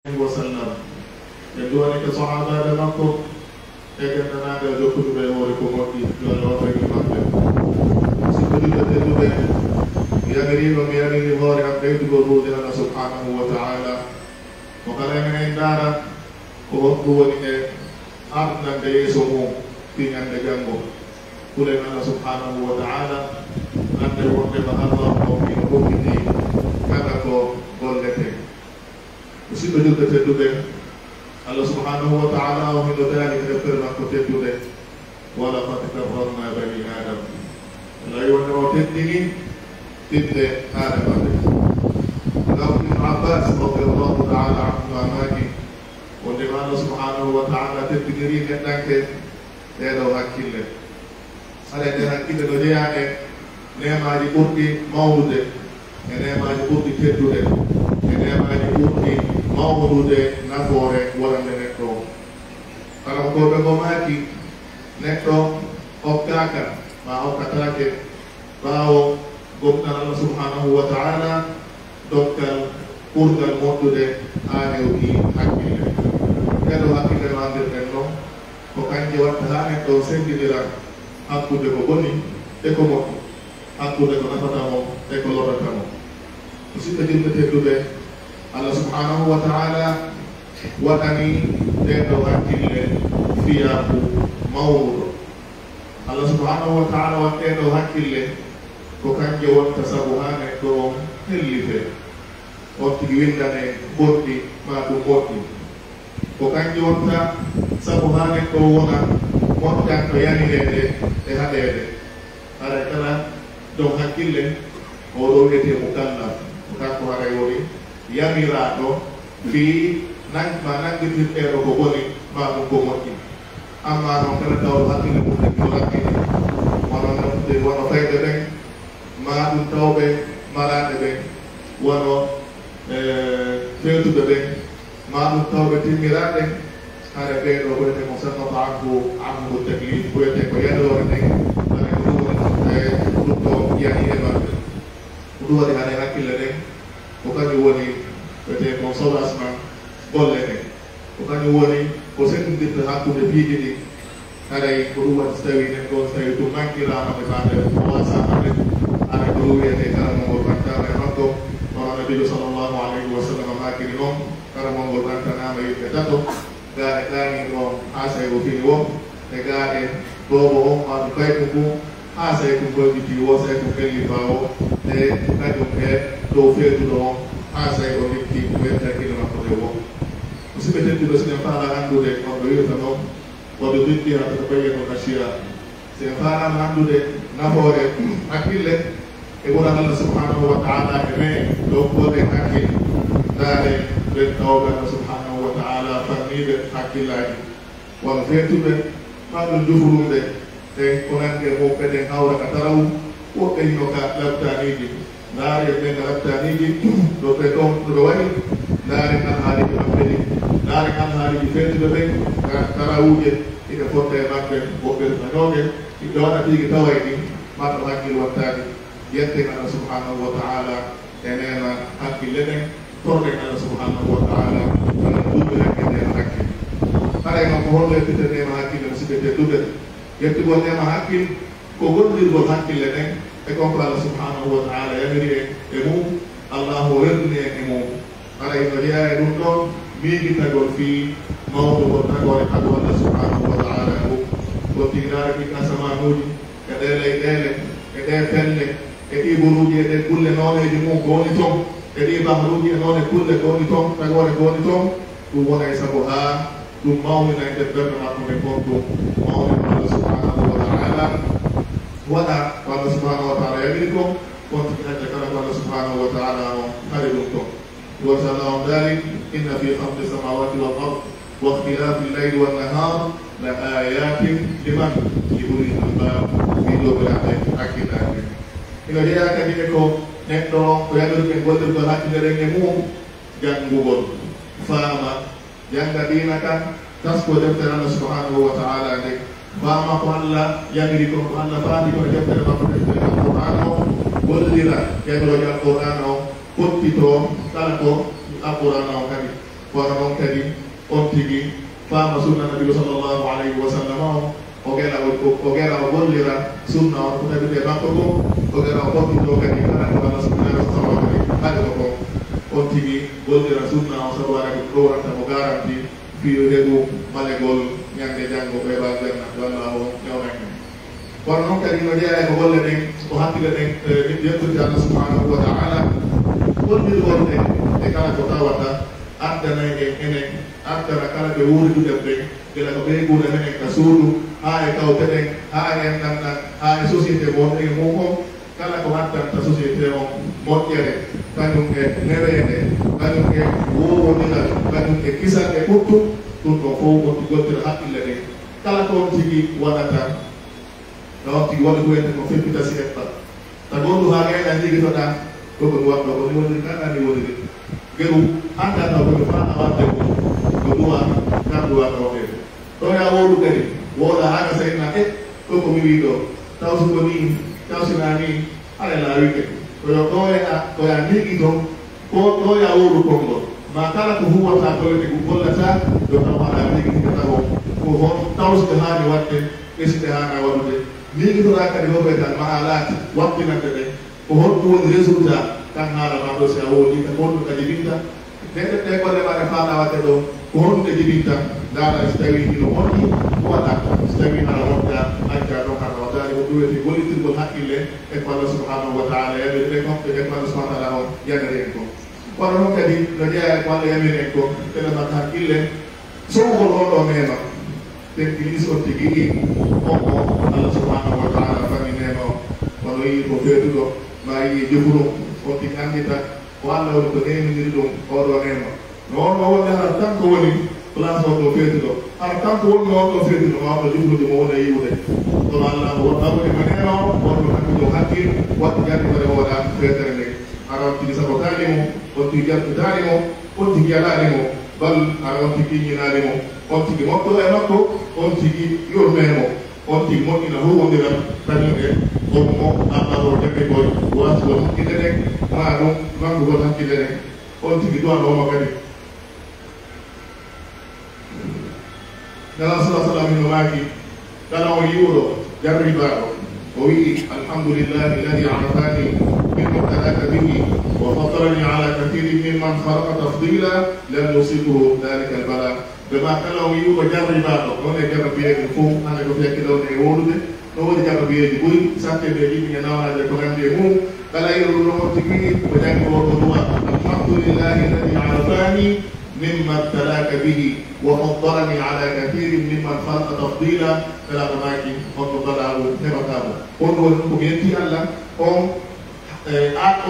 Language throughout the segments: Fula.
wasallam e duwani ko sahabaɓe makko e gandanaga jokkuduɓe e hoore ko moƴƴi yo Allah waɗani maɓɓe musidɓe ɗiɗo tedduɓe mi yamirima mi yamiri hoore am ɓeydugol ruude Allah subhanahu wa ta'ala mo kala men en daara ko honɗum woni e ardande yeeso mum tiñande janngo kulen Allah subhanahu wa ta'ala ande wondema Allah o mino hokkiti kala ko gollete musidɓe julɓe tedduɓe Allah subhanahu wa ta'ala o mino daali e deftere makko teddude wala qad karramna bani adam alay wonde o teddini tidde adamaɓe law ibn Abbas radiallahu ta'ala anhuma maaki wondema Allah subhanahu wa ta'ala teddiniri neɗɗanke ɗeɗo hakkille aɗa nde hakkille no jeeya e nemaji ɓurɗi mawnude e nemaji ɓurɗi teddude e nemaji ɓurɗi mawnude nafoore wonande neɗɗo o kala ko ɓe ngo maaki neɗɗo hokkaka ma hokkatake ɓaawo gomɗan Allah subhanahu wa ta'ala dokkal ɓurgal moƴƴude ha hewki hakkille ɗeɗo hakkille no andirɗen noon ko kanje watta ha neɗɗo sendidira hakkude ko boni e ko moƴƴi hakkude ko nafatamo e ko lorratamo musidɓe julɓe tedduɓe Allah subhanahu wa ta'ala waɗani ɗeɗo hakkille fiyaku mawnuɗo Allah subhanahu wa ta'ala waɗɗeɗo hakkille ko kanje wonta sabu ha neɗɗo on hellife on tigi windane ɓurɗi ma ɗum moƴƴi ko kanje wonta sabu ha neɗɗo wona moƴƴan to yanirede e haɗede haɗa kala dow hakkille oɗo wiyete mukallaf ko kanko haɗay woni yamiraɗo fii ma nangguirɗeɗo ko boni ma ɗum ko moƴƴi amma noon kala tawɗo hakkille mum ɗen ko lakkini wono fayɓe ɓen ma ɗum tawɓe malaɗe ɓen wono fewtuɓe ɓen ma ɗum tawɓe timmiraɗe haɗa ɓeɗo koyete mo sannata anhu taklif koyete ko yaɗore nden ane ko ɗum woni ɗum ɗo yani e maɓɓe ko ɗum waɗi haɗa hakkille ɗen ko kañum woni koyete ko sobasma golle ɗen ko kañum woni ko sendidirta hakkude piiji ɗi haɗay ko ɗum waɗi so tawi nen ɗon so tawi ɗum mankirama e maɗe wasamaɓe ana ko ɗum wiyete kala mongol bantama e makko hono nabijo sallllahu alayhi wa sallam makiri noon kala mongol bantanama yimɓe tato ga e ɗani ɗon ha say o fini wo e ga e ɗoɓo on maɗum kayɗum mum ha say kum goƴƴiti wo say kum fellifa o e kañum e dow feetuɗo on ha say o likki wenta hakkille makko nde wo musidɓe tedduɓe sinen faala andude on ɗo wiwta noon woɓe biddi hata ko bayeno nasiya sen faalama andude nafoore hakkille e ɓuran Allah subhanahu wa ta'ala e me dow goɗen hakkille ndaare ɓen tawɓe Allah subhanahu wa ta'ala fanniɓe hakkillaji wono feetuɓe maɗum jufurumɓe ɗen ko nange woɓɓe ɗen hawraka taraw woɓɓe hinoka labtaniji ndaare ɓen labtaniji ɗo ɓe ɗon ɗoɓe waɗi ndaare alhaaliji maɓɓe ɗi ndaare alhaaliji feetuɓe ɓen tarawuje ina fonta e maɓɓe woɓɓe ɗanoɓe iɓe waɗa tigi taway ɗi maɗo hakkille wattani yetten Allah subhanahu wa ta'ala e nema hakkille ɗen torɗen Allah subhanahu wa ta'ala ana duɓe hakke nema hakkille haɗay kam ko hollo yettete nema hakkille musidɓe tedduɓe yettugol nema hakkille ko gollirgol hakkille ɗen e konko Allah subhanahu wa ta'ala yamiri en e mum Allahu werdini en e mum haɗay no jeeya e ɗum ɗon miigitagol fii mawɗugol tagore tago Allah subhanahu wa ta'ala e mum ko tignaare ɗin asamanuji e ɗe leyɗele e ɗe pelle e ɗi buruji e ɗe kulle noneji mum ko woni toon e ɗi bahruji e noone kulle ko woni toon tagore ko woni toon ɗum wona e sago ha ɗum mawnina e nder ɓerde makko nde kon ɗum mawnina Allah subhanahu wa ta'ala waɗa ko Allah subhanahu wa ta'ala yamiri ko kon tiginacce kala ko Allah subhanahu wa ta'ala o hari ɗum toon وصلى ذلك إن في خلق السماوات والأرض واختلاف الليل والنهار لآيات لمن لأولي الألباب في دور hakkille ino jeeya kadi e ko neɗɗo ko yaɗirɓe gollirgol hakkille ɗen e mum janngugol faama jannga diina kan tasko deftere Allah subhanahu wa ta'ala nde faama ko Allah yamiri ko ko Allah faami ko e deftere makko deftere alquran o gollira heɗoje alquran o kottito kala ko alquran o kadi kono noon kadi on tigi faama sunna nabi sallallahu alayhi wa sallam o gera o gollira sunna on ko tawi de makko ko o gera o hokkito kadi kala ko Allah subhanahu wa ta'ala hade ko on tigi gollira sunna o sabu wara ko ɗowranta mo garanti fiyo heɓu malegol ñande janngo ɓeɓa janna walla o ñawnake kono noon kadi no jeeya ko golle ɗen ko hakkille ɗen yettude Allah subhanahu wa ta'ala gollirgol ɗen e kala ko tawata addana enen addana kala ɓe wuuriduɗen ɓen gila ko ɓeygude menen ka suudu haa e kawteɗen haa e enɗanɗan haa e société gonɗen e mum on kala ko haddanta société on moƴƴere kañum e neweede kañum e wowodiral kañum e kisal e ɓuttu ɗum ɗon fof on gottira haqqille ɗen kala ko on tigi waɗata no on tigi waɗi koyete ko feppita si eɓɓal ta gonɗu haa gayɗa jigitoɗa ɗo ko waɗɗo ko ni woniri kaɗani woniri geru handata koɓe faa wadde ko duwa kan duwa kawtede ɗo ya woɗu kadi woɗa haga sayna ɗo ko mi wi ɗo tawsugo ni tawsina ni ala laawi kadi koyo koya liggito ko ɗo ya woɗu konngol ma kala ko huwata koyete ko gollata yo taw haɗa liggitita tawo ko hon tawsude haani wadde ɓeside hana waɗude liggitoɗa kadi hoɓe tan ma alaati waɗtinande ɗe ko honɗum woni résultat kan haalama ɗo si a woodi ka honɗum kadi binta ɗe golle maɗe faala wadde ɗo ko honɗum ɗe jibinta ndaara so tawi ino moƴƴi waɗa so tawi hara wodda acca ɗon hara waddani ko ɗuwete gollitirgol haqqille e ko Allah subhanahu wa ta'ala yaɓede ɓe komɓe e ko Allah subhanahu wa ta'ala o yanere en ko kono noon kadi no jeeya ko Allah yamiri en ko tene mbatta haqqille sowgol on ɗo mema ten kilis on tigi ɗi on o Allah subhanahu wa ta'ala fami nema o kono yii ko feetuɗo ma yii jofuɗum on tigi andita ko Allah woni ko neminiri ɗum oɗo nema non no wonde hara tan ko woni place o ɗo feetuɗo hara tan ko woni on ɗo feetuɗo mawɗo juflude mo wona yiwde kono Allah ko wonɗaɓode mo nema o wonɗo hakkido hakkil waɗɗo jandi kode oɗa feetere nde ara on tigi sabotani mo on tigi jaltitani mo on tigi yalani mo bal ara on tigi ñinani mo on tigi mofto e makko on tigi yurmemo on tigi moƴƴina huwodiral kañum e on mo ɗaɓɓaɗo jaɓɓe gol wasgol hakkille ɗen ma ɗum mankugol hakkille ɗen on tigi duwanoma kadi nala sala sallam no maaki kala o yiwɗo jarribaɗo o wii alhamdulillahi alladi arafani mimma ibtadaka bihi wa faddalani ala kathirin mimman khalaqa tafdila lam yusibhu dhalika albala ɓema kala o yiwɗo jarribaɗo noon e jarrabiyeji fof hande ko fekkiɗon e woɗude no woodi jarrabiyeji ɓuri sattede yimɓe e nawnaje ko nandi e mum kala yiɗo ɗum on tigi ko jangi o ko duwa alhamdulillahi alladi arafani مما ابتلاك به وفضلني على كثير ممن خلق تفضيلا فلا تماكي فضله نبتاه on woni ko yenti Allah on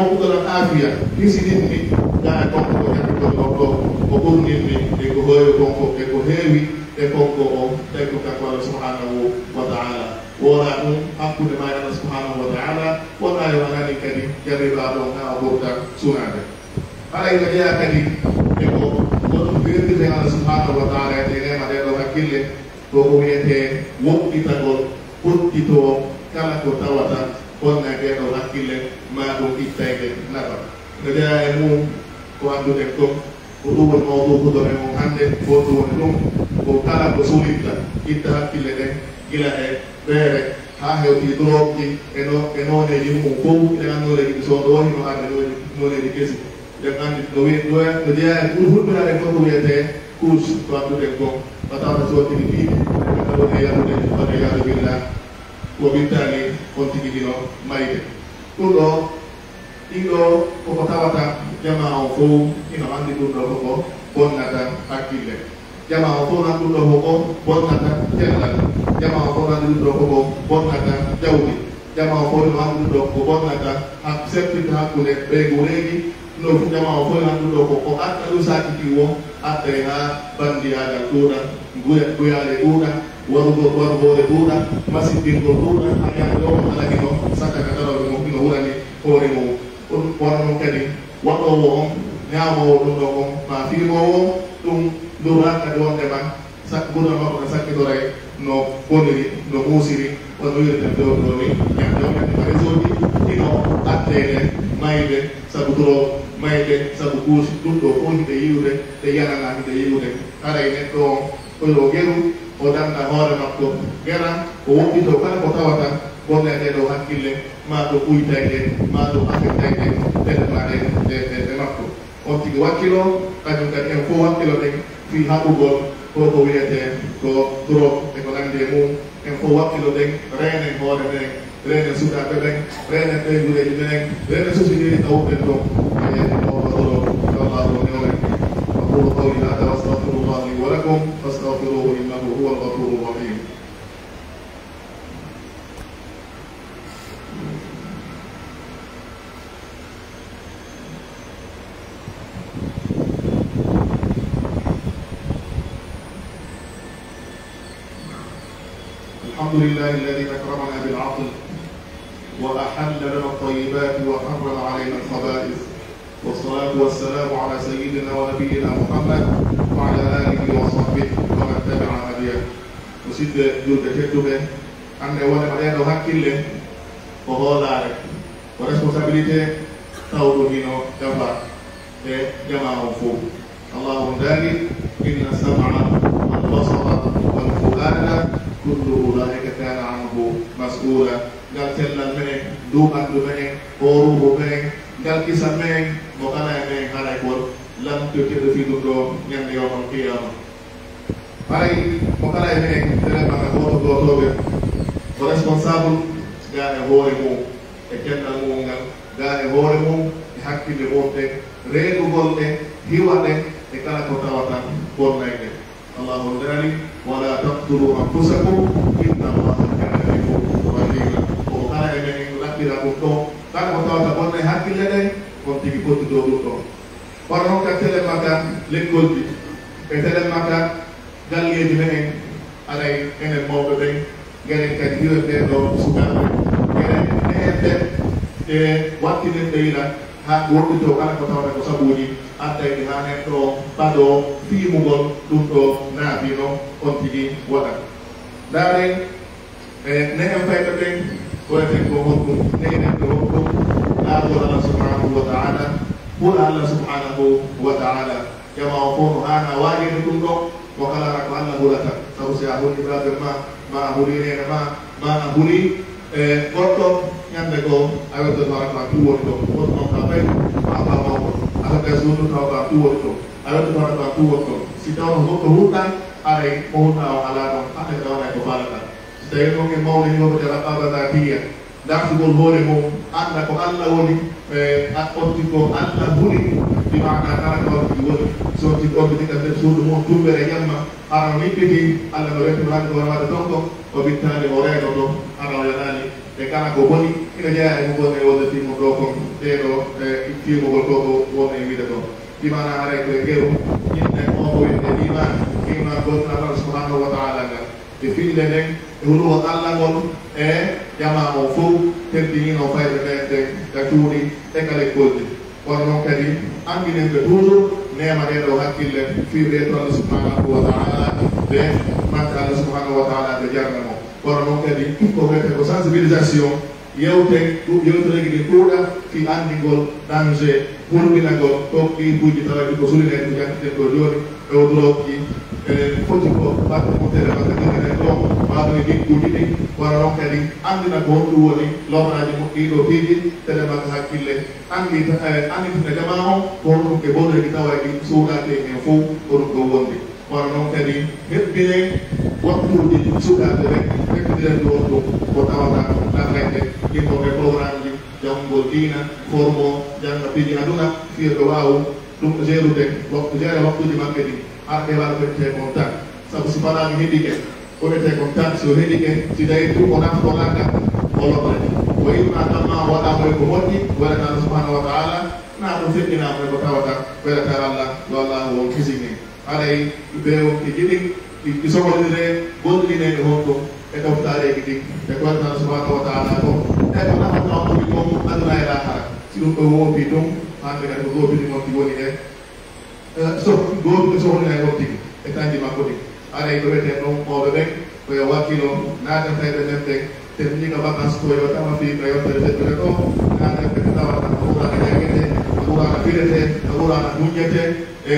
okkuɗon afiya hisidinmi ga konko ko jaɓɓitol ɗon ɗo ko ɓurninmi e ko hoyo konko e ko heewi e konko o tawi ko kanko Allah subhanahu wa ta'ala wona ɗum hakkude ma Allah subhanahu wa ta'ala wona yo anani kadi jarribaɗo ha ɓurta sunade haɗa ina jeeya kadi e ko goɗɗum firtide Allah subhanahu wa ta'ala e nema ɗe ɗo hakkille ko ko wiyete woɗɗitagol ɓuttito kala ko tawata wonna ɓe ɗo hakkille ma ɗum ittayde nafa no jeeya e mum ko annduɗen ɗum ko ɗum woni mawdukuɗo e mum hannde ko ɗum woni ɗum ko kala ko sulitta itta hakkille ɗen gila e ɓeere ha hewti drogue ji e noneji mum fof ene annoreji ɗi so ɗo hino arde noneji kesi nden andi no jeeya ɓuri hulɓinade fof ko wiyete couche ko annduɗen ko ko tawata so tigi fiiɓe ɓe woni yarude wone yaadu billah ko wittani on tigi ɗino mayde ɗum ɗo ɗiɗo koko tawata jama o fof ino andi ɗum ɗo koko bonnata hakkille jama o fof nan ɗum ɗo koko bonnata cellal jama o fof andi ɗum ɗo koko bonnata jawdi jama o fof no andi ɗum ɗo ko bonnata septita hakkude ɓeygureji no jama o fof nan ɗum ɗo koko atta ɗum sakiti wo atta ha bandiyagal ɗuuɗa guyale ɗuuɗa warugore ɗuuɗa masiɗɗingol ɗuuɗa hayade o alagino sakkaka taroɓe mo ino wurani hoore mum ɗum wona noon kadi waɗowo on ñamowo ɗum ɗo on ma firmowo ɗum lura kadi wondema gurdam makko no sakkidoray no boniri no muusiri wono wirten dow ɗo ni ñam jawñande ma réseau ji ino attene mayde sabu toro mayde sabu kuusi ɗum ɗo fof hiɗe yiwde ɗe yanana hiɗe yiwde haray neɗɗo on koyo geru o danda hoore makko gera o woɗɗito kala ko tawata bonne ɗeɗo hakkille ma ɗo ɓuytayde ma ɗo affectayde ɗeɗe maɗe ɗe makko on tigi wakkilo kañum kadi en fof wakkilo ɗen fi haɓugol ko wiyete ko trop e ko nandi e mum en fof wakkilo ɗen renen hoore men renen sukaɓe ɓen renen ɓeydureji menen renen société tawɓen ɗon e oɗo allahu newren aqulu qawli hada wa astaghfirullah li wa lakum fastaghfiruhu innahu huwa al-ghafuru rahim. الحمد لله الذي أكرمنا بالعقل وأحل لنا الطيبات وحرم علينا الخبائث والصلاة والسلام على سيدنا ونبينا محمد وعلى آله وصحبه ومن تبع هديه وسيد جود تدوبه أن وانا مدينة هكذا وهو لارك ورسپonsabilité تاودو هنا جفا جماعة فوق الله داري إن السمع والبصر والفؤاد كل أولئك كان عنه مسؤولا قال تلا منك دوما منك أوروه منك قال كيسا منك مقانا منك هذا يقول لم تكد في دكتور يوم القيامة هاي مقانا منك تلا منك أوروه دوتوه ورسپonsable قال هوري مو ekenda mungal ga e hoore mum e hakkille wonde reedugol ɗe hiwaɗe e kala ko tawata bonnayɗe allahu dali wala taqtulu anfusakum inna allaha kana bikum rahima o kala e men laɓɓira ɗum ɗo kala ko tawata bonne hakkille ɗe on tigi foti dow ɗum ɗo kono noon ka tele makka lekkolji e tele makka galleji menen aray enen mawɓe ɓen geren kadi hiwete ɗo sukaɓe geren neende e wattinen ɓeyla ha woɗɗito kala ko tawata ko sabuji addayde ha neɗɗo ɓaɗo fiimugol ɗum ɗo naafino on tigi waɗa ndaren ne en fayɓe ɓen koyeten ko hokkum neynen ɗo hokkum laagol allah subhanahu wa taala pour allah subhanahu wa taala jama o fof no hana waɗide ɗum ɗo ko kalana ko allah hulata sabu si a hulni ɓaɓe ma a huli nene ma a huli goɗɗo ñande ko a weddoto arata tuwoni ɗo woto noon ka ɓay ma ba mawɗo aka suudu taw ba tuwoni ɗo a weddoto arata tuwoni ɗo si tawno goɗɗo huɗɗa aray mo huɗɗa o ala ɗon hande tawana ko falata so tawi noon en mawni yoɓete raɓɓaɓata tiya dartugol hoore mum anda ko allah woni a otti ko allah huli ɗi mana kala ko wattigi woni so tigi oɓɓitika nder suudu mum tumbere ñamma ara nippiti allah no wettimo hande ko wonawade ton ko o bittani o reeno ɗo ara o yanani e kala ko boni ina jeeya e mo gonne wonde timmo ɗo kon ɗeɗo timogol ko ko wonno e wiide ɗo ɗimana haray koye geru yimɓe o ko wiyete iman gonta allah subhanahu wa taala ngal e fiɗde nden e huluwo allah ngol e ƴama o fof teddinino fayɓe meɗe ka cuuɗi e ka lekkolji kono noon kadi anndinenɓe toujours nema ɗeɗo hakkille fiɓe to allah subhanahu wa taala ɓe mante allah subhanahu wa taala ɓe jarnamo kono noon kadi ko wiyete ko sensibilisation yewtereji ɗi ɗuuɗa fi anndingol danger hulɓinagol tokkibuji tawaɗi ko sulinede ko jantiten ɗo joni e o drogi foti ko batte motere batte ɗinen ɗo waɗo e gigguji ɗi kono noon kadi anndina ko honɗum woni lomraji moƴƴiɗo piiji tele makko hakkille anditina jama o ko honɗum ke bonreji tawaɗi suuɗade en fof ko ɗum ɗo wondi kono noon kadi heɓɓine waktuji sukaɓe ɓen heɓɓidiren ɗo ɗum ko tawata ɗarrede ɗimmoɓe programme ji janngol diina formo janga piiji aduna fiyoɓe wawu ɗum gérude géré waktuji maɓɓe ɗi har ɓewaɗa ɓeɗete contact sabu si fanami heɗike ɓeɗete contact so heɗike si tawi ɗum o nafto lagga o lobrede o yimma tamma waɗamo e ko moƴƴi waɗata allah subhanahu wa taala na ɗum feƴƴinama e ko tawata weɗata allah yo allah won kisini haɗay ɓe wonki jiɗi ɗi sohlire gollinede honɗum e ɗoftareji ɗi e ko waɗata allah subhanahu wa taala ko e ko nafata oɗi mom aduna e lahara si ɗum ɗo woopi ɗum hande kadi ko goobini mon ti woni e goobi sohlina e on tigi e kanji makko ɗi aray ko wiyete ɗum oɓe ɓen koye wakkilo naatataeɓe nden ɓen temniga vacance to yo tawa fi ka yontere feddere ɗo naata ɓe tawata ko ɓurana jangete ko ɓurana firete ko ɓurana muññete e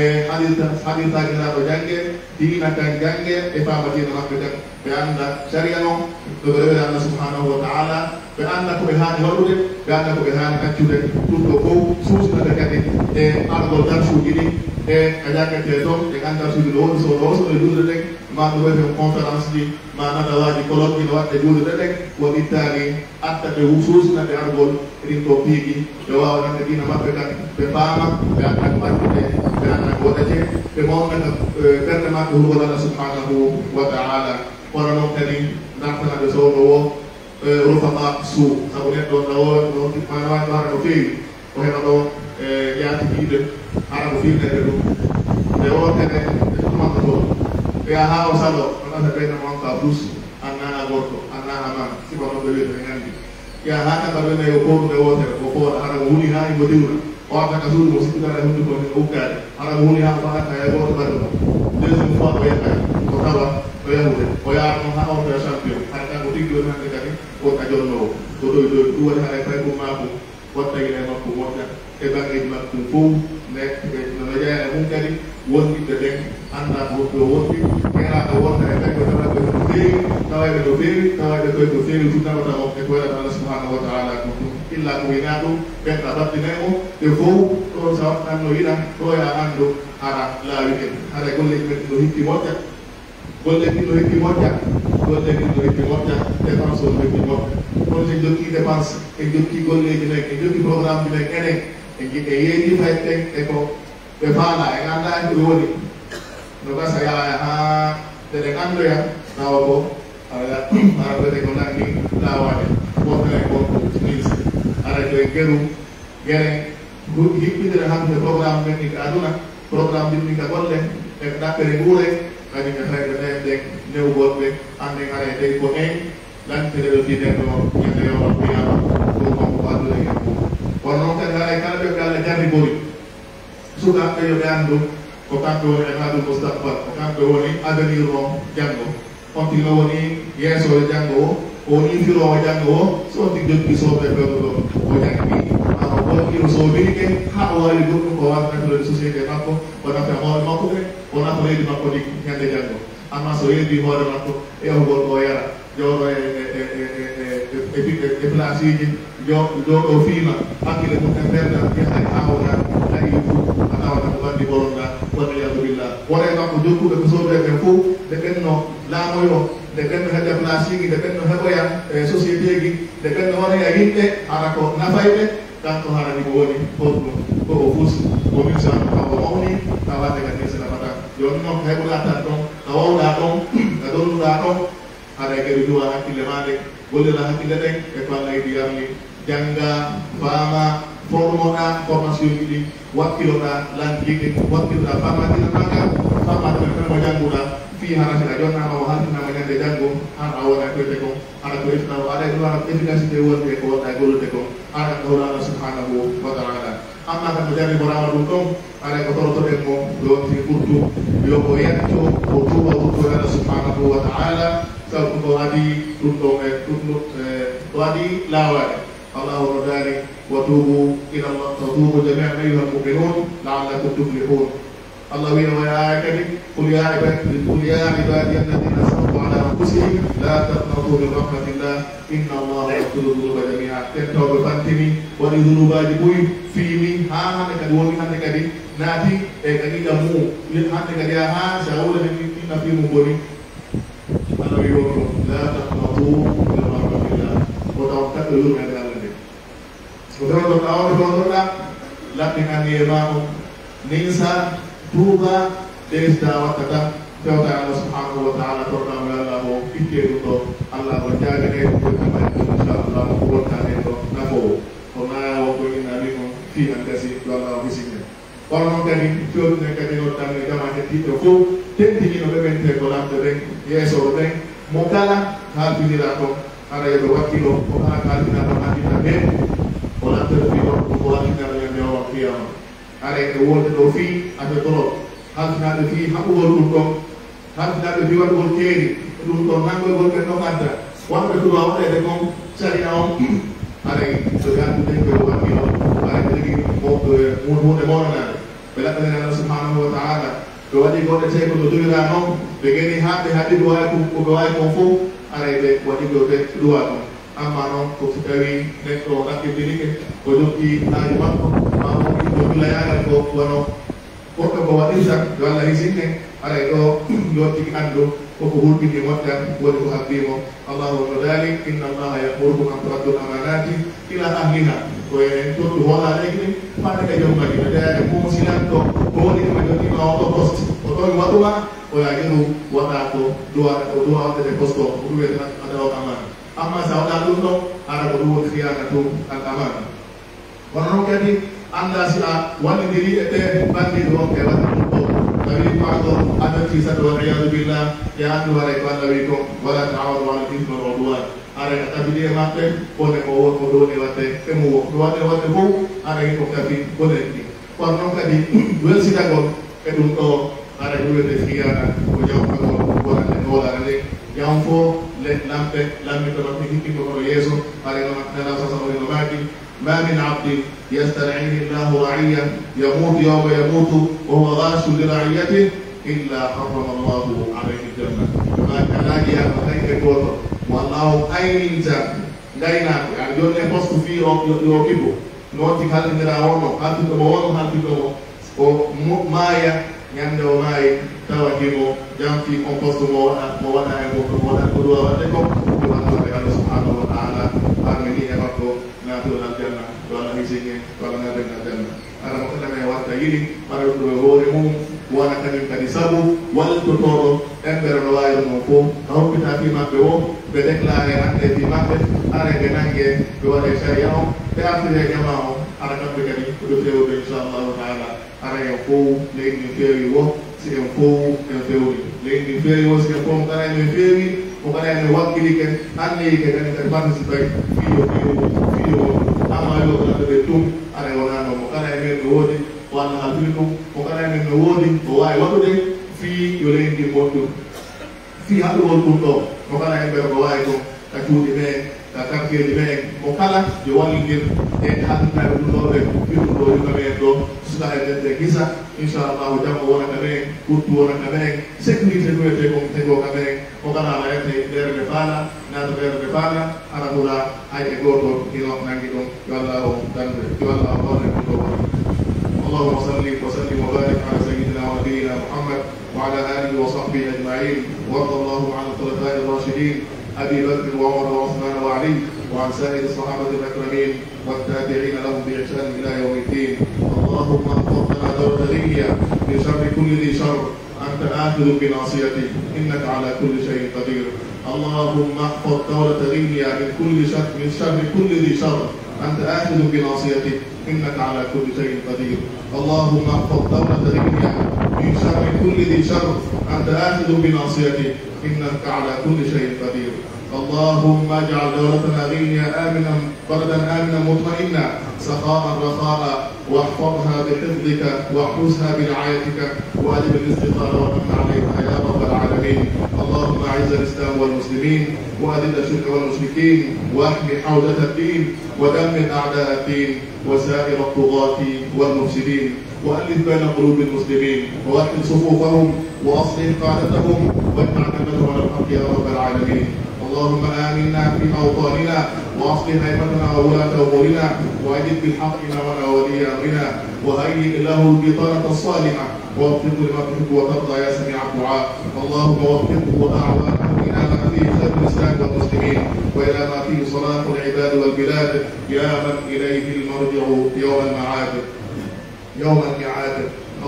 haɗirtaguinaɗo jangge diina kan jangge e famatina maɓɓe tan ɓe anda sharia noon ɓe rewere allah subhanahu wa taala ɓe anda koɓe hani waɗude ɓe anda koɓe hani accude ɗum ɗo fof suusnata kadi e argol darsuji ɗi e a jangete toon e gan darsuji ɗo woni soɗo soɗo julde ɗen ma ɗum wiyete conférence ji ma nadawaji colloque ji no waɗɗe julde ɗen won ittani attaɓe suusnaɓe argol ɗin ɗo piigi ɓe wawa nande dina maɓɓe kan ɓe faama ɓe anda ko accude ɓe anda ko waɗate ɓe mawnata ɓerde maɓɓe hurgol allah subhanahu wa taala kono noon kadi dartanaɓe sowno wo rufama suu sabu neɗɗo mana wawi ɗo hara no feewi o heɓa ɗo yaatikiɓe hara ko firnede ɗum nde wotene tumanta toon ɓeya ha o salo onata ɓeyna manka plus annana gorko annana man siba noon ɓe wiyete ɓe gandi ya ha tanga ɓene yo koɗu ɓe wotere o fooɗa hara mo wuli ha imo diwna o wartaka suudu mo sikkitara e hunde ko ne uggade hara mo wuli ha ko hatta e goto ɓaɗe mo deuxiéme fois o yettay o tawa o yahude o yaara noon ha onta champion hay kanko tiggi woni hande kadi won a jonnowo o ɗoy ɗoy ɗum waɗi haɗa fay ɗum makum wattagine makko moƴƴa e bangeji makko fof ne nono jeeya mum kadi wonɗiɓɓe ɓen anda ko ɗo wonɗi heeraka wonta e ɓen ko tawaɓe no feewi tawaɓe no feewi tawaɓe koye ko feewi fu nawata o e ko waɗata allah subhanahu wa taala ko ɗum illa ko wina ɗum ɓen ka battine o ɓe fof ɗon sa waɗɗanno yiɗan ɗo ya andu hara laawi en hara golleji men ɗo hippi moƴƴa golleji ɗo hippi moƴƴa golleji ɗo hippi moƴƴa dépense o ɗo hippi moƴƴa kono sen jokki dépense en jokki golleji men en jokki programme ji men enen e yeeɗi fay ɓen e ko ɓe faala e ganda en ko ɓe woni no gasa yaaya ha ɗeɗe gandoya tawa ko ara ɓete ko nanndi laawaade wotere gonɗo ministre ara koye geru gere hiɓɓidere hamde programme men ɗi ka aduna programme ɗin ɗi ka golle e ɗaɓɓere nguure kadi ɓe tawɓe ɓen ɓen newgoɓe hande ara e tawi ko en lantere ɗo fi nden ɗo ñande yowa qiyama ɗum konko ko aduna hen kono noon kadi haray kala ɓe ɓe allah jarri gori sukaɓe yo ɓe anndu ko kamɓe woni e haadul moustaqbal ko kamɓe woni avenir o janngo on tigi no woni yeesowo janngo o o woni firowo janngo o so on tigi jokki sooɓe ɓewɗo ɗo o janggi ma o ɓoɗɗiro soobirike ha o wawi goɗɗum ko wawa nafirode société makko o nafa hoore makko ɓe o nafa leydi makko ɗi ñande janngo amma so yeebi hoore makko ƴewgol o yara jooɗo e place uji jooɗo fiima hakkille mum e mberde yahay ha wona layi fu a tawata ko bandi boronɗa waliyadu billah wone makko jokkuɓe ko soble ɓen fof nde ɓenno laamoyo nde ɓenno heƴa place uji nde ɓenno heɓoya e société ji nde ɓenno wonaya yimɓe hara ko nafayɓe kanko harani ko woni hoɗum ko o fus ko min sano tawa mawni tawade kadi se nafata joni noon ko heɓuɗa tan ɗon ka wawɗa ɗon ka donnuɗa ɗon haɗa kadi duwa hakkille maɗe gollira hakkille ɗen e ko allah yiɗi yarni jangga faama formoɗa formation ji ɗi wakkiloɗa lantiɗi wakkiloɗa famadina maga famadina tan mo jannguɗa fi harati a jonnama o haltinama ñande janngo han a wona koyte kon hara ko eftaw aɗa ɗo ara efficacité wonde ko wonɗa e gollude kon hara ko hawla allah subhanahu wa taala amma kam ko jarri mo rawa ɗum ɗon ara ko torotoɗen mo yonti ɓurtu yo ko yetto o tuuba ɓurto allah subhanahu wa taala sabu ko adi ɗum ɗon e ɗum ko adi laawaɗe الله رداني وتوبوا إلى الله وتوبوا جميعا أيها المؤمنون لعلكم تفلحون الله ويا كريم قل يا عبادي الذين أسرفوا على أنفسهم لا تقنطوا من رحمة الله إن الله يغفر الذنوب جميعا تنتو بفانتني ولذنوباji boy fiimi ha hande kadi woni hande kadi naati e kadi ɗammu hande kadi ha sa wulani ɗinna fiimu boni Allah wi wono la taqnatu min rahmatillah ko taw kaddo yurmede Allah ko ɗon awde ɗonɗoɗa laɓɓinani e mamo ninsa tuuba ɗesda wattata fewta allah subhanahu wa taala torɗamo e allah o itte ɗum ɗo allah o jagane ɗumɗumani ɗum inchallah ko wonta hen ɗo nafowo ko naya wonko innani on fi an gasi ɗo allah o hisinne kono noon kadi fewɗune kadi noddanne jama hettiɓe fof tentinino ɓeɓente ko lamɓe ɓen yeesoɓe ɓen mo kala halfinira ton hara yoɓe wakkilo ko kala kalfinata hakkita ɓen wala terfiɗo ko waltinara ñande o qiyama ara e wonde ɗo fii afe torop haltinaɓe fii haɓugol ɗum ɗon haltinaɓe fii waɗugol keeri ɗum ɗon nangoy gol ɓe ɗon adda wonɓe tuba waɗede kon caria on aray so gandude ɓe waɗino aray ɓe jogui hunde mawranade ɓe laɓɓanene Allah subhanahu wa ta'ala ɓe waɗi goɗɗe te ko no duwira noon ɓe geni haɓe haɗi ɗo wawi koɓe wawi kon fof aray ɓe waɗi ɗo ɓe ɗuwa ɗon amma noon ko so tawi neɗɗo ɗaɓɓitinike o joggi haaji makko ma o dulayagal ko wono goɗɗo ko waɗirta yo Allah hisinne aray ɗo yo tigi andu koko hulɓini moƴƴan woni ko habbimo allahu no dalik inna allaha yamurukum an turaddu amanati ila ahliha ko en toɗɗu hoolaleegi ni faɗe e joom magi no ɗeyaɗe mum silanto ko woni ma jogima oɗo poste o ɗon waɗuma o yagiru waɗa ko duwa waɗede poste o ko ɗum wiyete adaw amana amma sa waɗa ɗum ɗon ara ko ɗum woni khiyanatu al amana kono noon kadi anda si a wallidiri e ɓe bandiɗo on e waɗa ɗum ɗo tawi maɗo adati saɗo waliyadu billah e andu haray ko Allah wi ko wala ta'awadu ala al-ithmi wal udwan ara e tabidi e maɓɓe bone ko won ko ɗoni wadde emo wo ɗo waɗe wadde fof ara ko kafi bonen ɗi kono noon kadi welsidagol e ɗum ɗo ara wiyete khiyana ko jawkagol wonande hoolare nde jam fo le lamɓe lammito maɓɓe hikkiko kono yeeso ara no nana sasawri no maaki ما من عبد يسترعيه الله رعيا يموت يوم يموت وهو غاش لرعيته إلا حرم الله عليه الجنة ما كان لاجئا فكيف يقول والله أين دينا يعني يقول لي بوست في يوكيبو نوتي هل نراونو هل تدمونو هل تدمو مايا ñande o maayi tawakimo jam fi on poste mo waɗa e mo waɗa ko ɗuwa waɗde ko ɗum anndude Allah subhanahu wa ta'ala armini e makko naatol aljanna to Allah hisinge to Allah ngaden aljanna ara mo kadame watta yiɗi mara ɗum e hoore mum wona kañum kadi sabu waltotoɗo ɗemɓere no wawi ɗum on fof a hoppita fi maɓɓe o ɓe déclaré hande fi maɓɓe ara ɓe nangue ɓe waɗe sharia o ɓe artire jama o ara kamɓe kadi ko ɗo fewɓe inchallahu taala ara en fof leydi ndi feewi wo si en fof en fewni leydi ndi feewi wo si en fof mo kana emen feewi mo kana emen wakkilike anneyike kadi kadi participe fiyo amma yo ɓe tum ara wonano mo kana emen no woodi walla halfiri ɗum mo kana emen no woodi o wawi waɗude fii yo leydi ndi moƴƴum fii haɗugol ɗum ɗo mo kana en ɓeɗo ko wawi ko ka cuuɗi men ka karkeji men mo kala yo wallidir e haddanaɓe ɗum ɗoɓe fiɗum ɗo yukamen ɗo suka e ɓedde gisa inchallahu jammo wonaka men ɓurtu wonaka men sécurité ɗuwete kon tego ka men mo kana ala ette ɗerede faala naata ɗerede faala ara hula hay e goto ino nangi ɗum yo Allah o dande yo Allah o ɓawne ɗum ɗo wona اللهم صل وسلم وبارك على سيدنا ونبينا محمد وعلى اله وصحبه اجمعين وارض اللهم عن الخلفاء الراشدين ابي بكر وعمر وعثمان وعلي وعن سائر الصحابه الاكرمين والتابعين لهم باحسان الى يوم الدين اللهم احفظ لنا دوله ليبيا من شر كل ذي شر انت اخذ بناصيته انك على كل شيء قدير اللهم احفظ دوله ليبيا من شر كل ذي شر أنت آخذ بناصيته إنك على كل شيء قدير اللهم احفظ دولة ليبيا من شر كل ذي شر أنت آخذ بناصيته إنك على كل شيء قدير اللهم اجعل دولتنا ليبيا آمنا بلدا آمنا مطمئنا سخاء رخاء واحفظها بحفظك واحرسها برعايتك واجب الاستقرار ومن عليها يا رب العالمين اللهم اعز الاسلام والمسلمين واذل الشرك والمشركين واحمي حوزه الدين ودمر اعداء الدين وسائر الطغاة والمفسدين والف بين قلوب المسلمين واحد صفوفهم واصلح قادتهم واجمع كلمتهم على الحق يا رب العالمين اللهم آمنا في أوطاننا وأصلح أئمتنا وولاة أمورنا وأجد بالحق إمامنا وولي أمرنا وهيئ له البطانة الصالحة ووفقه لما تحب وترضى يا سميع الدعاء اللهم وفقه وأعوانه إلى ما فيه خير الإسلام والمسلمين وإلى ما فيه صلاح العباد والبلاد يا من إليه المرجع يوم المعاد يوم الميعاد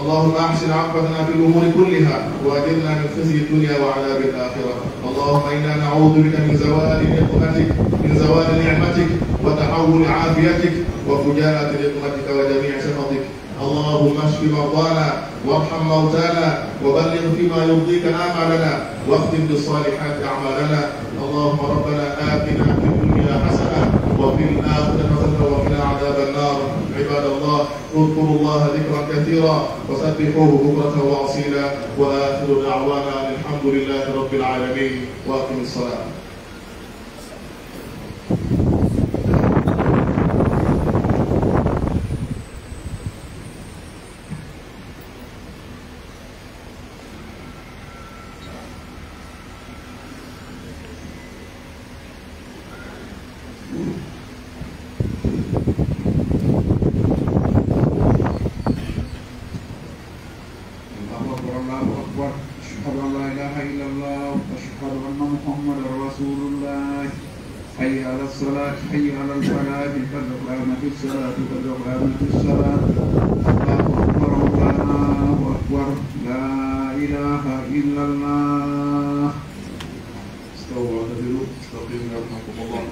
اللهم احسن عاقبتنا في الامور كلها واجرنا من خزي الدنيا وعذاب الاخره اللهم انا نعوذ بك من زوال نعمتك وتحول عافيتك وفجاءة نقمتك وجميع سخطك اللهم اشف مرضانا وارحم موتانا وبلغ فيما يرضيك آمالنا واختم بالصالحات اعمالنا اللهم ربنا آتنا في الدنيا حسنه وفي الاخره حسنه وقنا عذاب النار عباد الله اذكروا الله ذكرا كثيرا وسبحوه بكرة وأصيلا وآخر دعوانا الحمد لله رب العالمين وأقم الصلاة. حي على الفلاح قد قامت الصلاة قد قامت الصلاة الله أكبر الله أكبر لا إله إلا الله. استووا اعتدلوا استقيموا يرحمكم الله.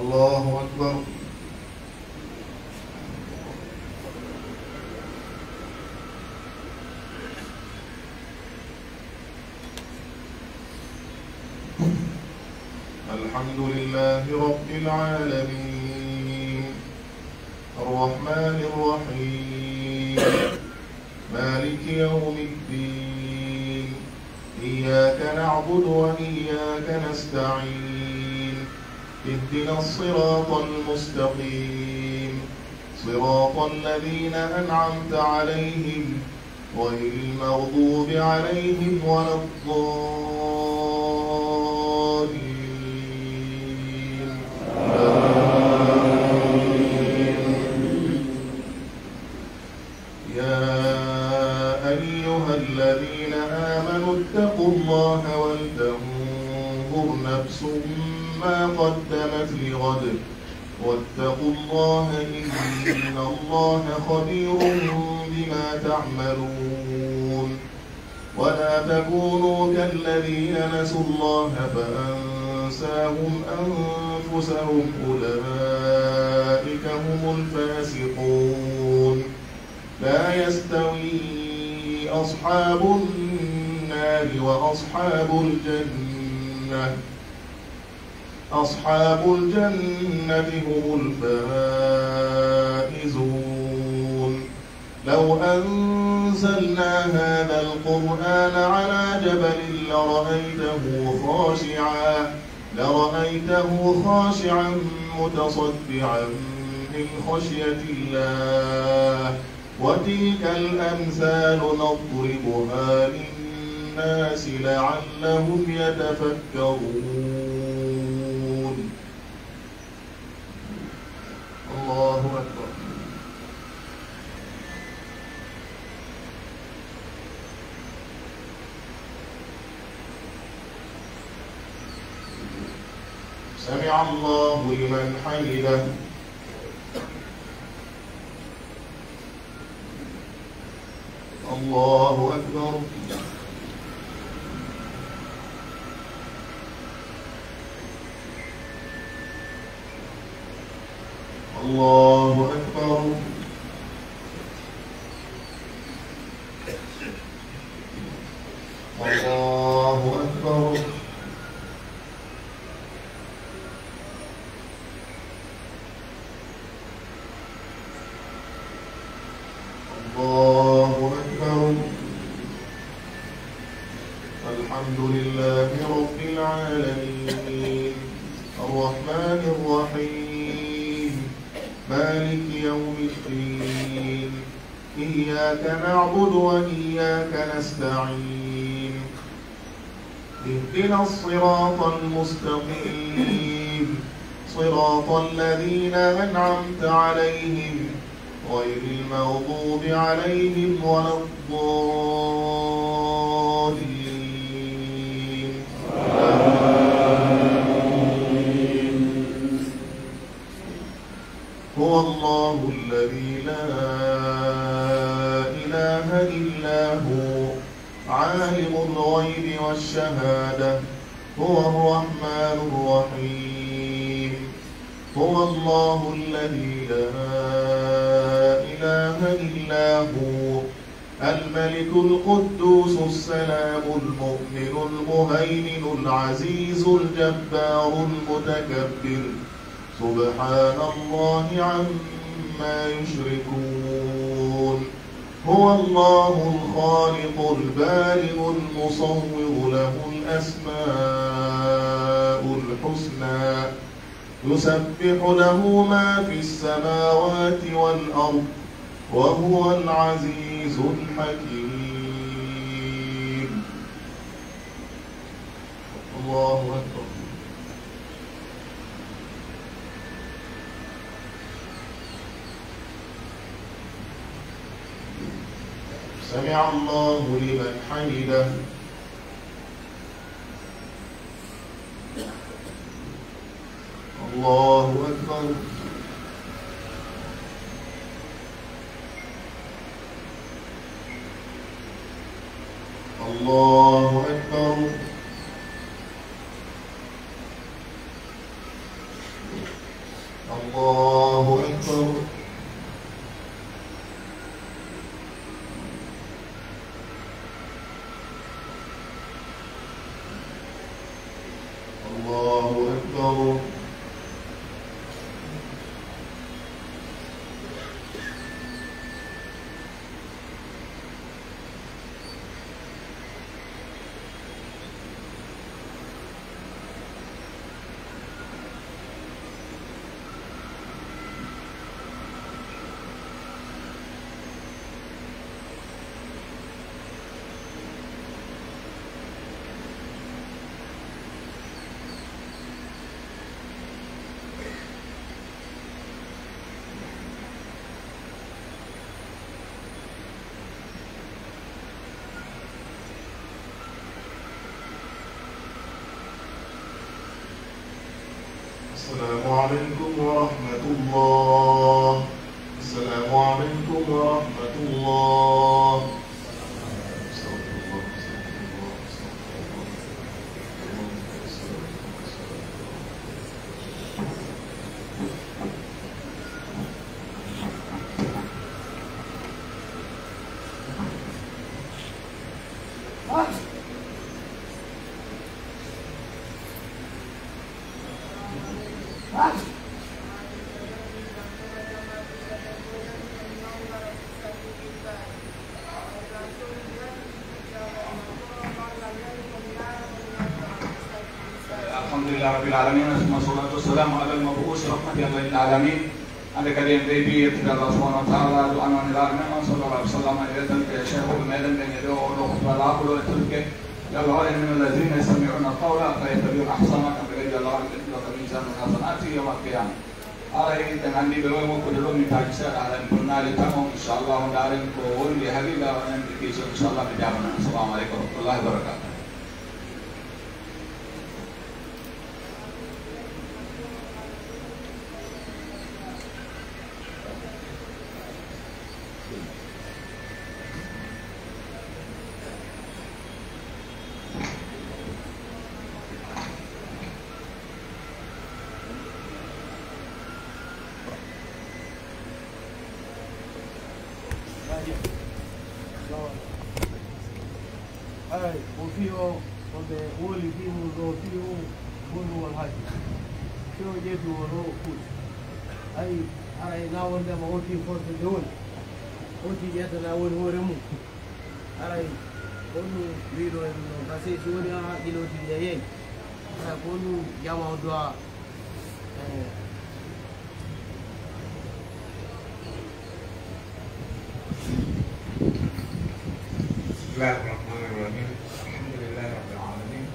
الله أكبر. الحمد لله رب العالمين الرحمن الرحيم مالك يوم الدين إياك نعبد وإياك نستعين اهدنا الصراط المستقيم صراط الذين أنعمت عليهم غير المغضوب عليهم ولا الضالين. يا أيها الذين آمنوا اتقوا الله ولتنظر نفس ما قدمت لغد واتقوا الله إن الله خبير بما تعملون. ولا تكونوا كالذين نسوا الله فأنساهم أنفسهم أولئك هم الفاسقون. لا يستوي أصحاب النار وأصحاب الجنة أصحاب الجنة هم الفائزون. لو أنزلنا هذا القرآن على جبل لرأيته خاشعا متصدعا من خشية الله. وتلك الأمثال نضربها للناس لعلهم يتفكرون. الله أكبر. سمع الله لمن حمده. الله أكبر. الله أكبر. الله أكبر. الله أكبر. الحمد لله رب العالمين الرحمن الرحيم مالك يوم الدين إياك نعبد وإياك نستعين اهدنا الصراط المستقيم صراط الذين أنعمت عليهم غير المغضوب عليهم ولا الضالين. هو الله الذي لا إله إلا هو عالم الغيب والشهادة هو الرحمن الرحيم. هو الله الذي لا إله إلا هو الملك القدوس السلام المؤمن المهيمن العزيز الجبار المتكبر سبحان الله عما يشركون هو الله الخالق البارئ المصور له الأسماء الحسنى يسبح له ما في السماوات والأرض وهو العزيز الحكيم. الله أكبر. سمع الله لمن حمده. الله أكبر. الله أكبر. الله أكبر. الله أكبر. السلام عليكم ورحمة الله. السلام عليكم ورحمة الله. Alhamdulillah Rabbil Alamin. Wassalatu wassalamu ala al-mab'us rahmatan lil alamin. Anda kalian baby tidak Allah Subhanahu wa taala doa man alamin sallallahu alaihi wasallam ayatan ke syekh Ramadan dan yado Allah taala wa tulke ya Allah min alladhina yastami'una qawla fa yattabi'una ahsana kama qala Allah ta'ala fi mizan hasanati yawm al-qiyamah. Alai dengan di bawah mu kudu mi paksa alam purnali tamu insyaallah darin ko wondi hagiga nan di insyaallah bijamana. Assalamualaikum warahmatullahi wabarakatuh. Ay, confío donde Uli vimos lo tío, uno al haji. Yo llevo lo pus. Ay, na wanda ma oti forte de wol. Oti jeta na wol hore mu. Ay, onu biro en base sonia ilo ti yayen. Ay, onu jama doa Bismillahirrahmanirrahim. Alhamdulillahirrahmanirrahim.